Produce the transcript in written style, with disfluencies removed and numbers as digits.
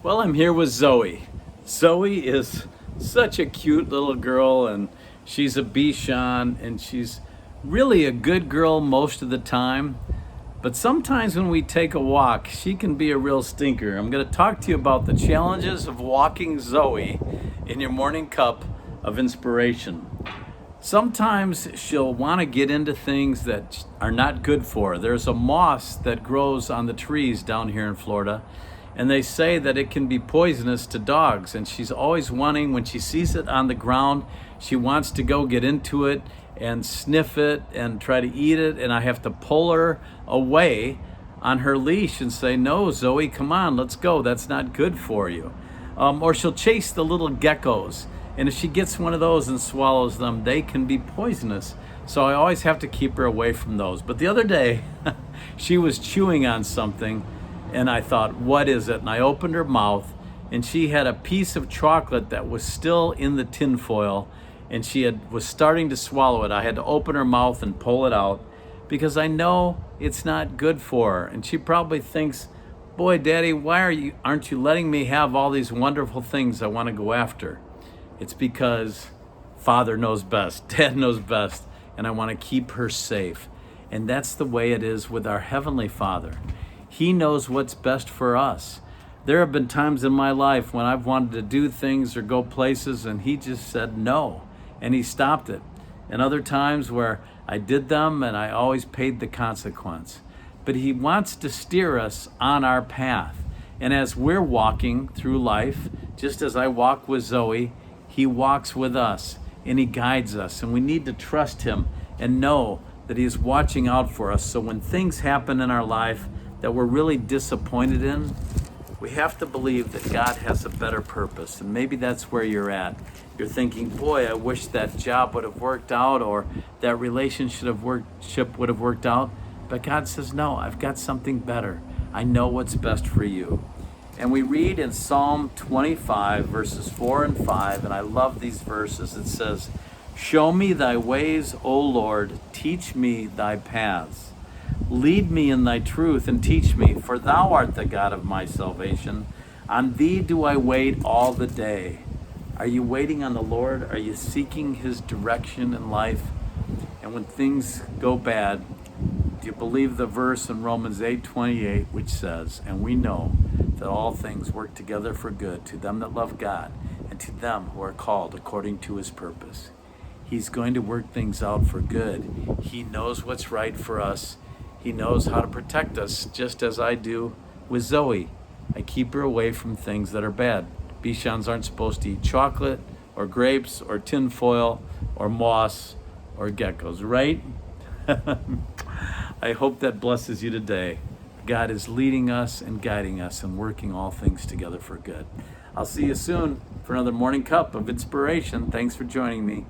Well, I'm here with Zoey. Zoey is such a cute little girl, and she's a Bichon, and she's really a good girl most of the time. But sometimes when we take a walk, she can be a real stinker. I'm going to talk to you about the challenges of walking Zoey in your morning cup of inspiration. Sometimes she'll want to get into things that are not good for her. There's a moss that grows on the trees down here in Florida, and they say that it can be poisonous to dogs. And she's always wanting, when she sees it on the ground, she wants to go get into it and sniff it and try to eat it. And I have to pull her away on her leash and say, "No, Zoey, come on, let's go. That's not good for you." Or she'll chase the little geckos. And if she gets one of those and swallows them, they can be poisonous. So I always have to keep her away from those. But the other day, she was chewing on something, and I thought, what is it? And I opened her mouth, and she had a piece of chocolate that was still in the tin foil, and was starting to swallow it. I had to open her mouth and pull it out because I know it's not good for her. And she probably thinks, "Boy, Daddy, why aren't you letting me have all these wonderful things I want to go after?" It's because Father knows best, Dad knows best, and I want to keep her safe. And that's the way it is with our Heavenly Father. He knows what's best for us. There have been times in my life when I've wanted to do things or go places, and He just said no, and He stopped it. And other times where I did them and I always paid the consequence. But He wants to steer us on our path. And as we're walking through life, just as I walk with Zoey, He walks with us and He guides us, and we need to trust Him and know that He is watching out for us. So when things happen in our life that we're really disappointed in, we have to believe that God has a better purpose. And maybe that's where you're at. You're thinking, "Boy, I wish that job would have worked out, or that relationship would have worked out." But God says, "No, I've got something better. I know what's best for you." And we read in Psalm 25, verses 4 and 5, and I love these verses. It says, "Show me thy ways, O Lord, teach me thy paths. Lead me in thy truth and teach me, for thou art the God of my salvation. On thee do I wait all the day." Are you waiting on the Lord? Are you seeking His direction in life? And when things go bad, do you believe the verse in Romans 8:28, which says, "And we know that all things work together for good to them that love God and to them who are called according to His purpose." He's going to work things out for good. He knows what's right for us. He knows how to protect us, just as I do with Zoey. I keep her away from things that are bad. Bichons aren't supposed to eat chocolate or grapes or tin foil or moss or geckos, right? I hope that blesses you today. God is leading us and guiding us and working all things together for good. I'll see you soon for another morning cup of inspiration. Thanks for joining me.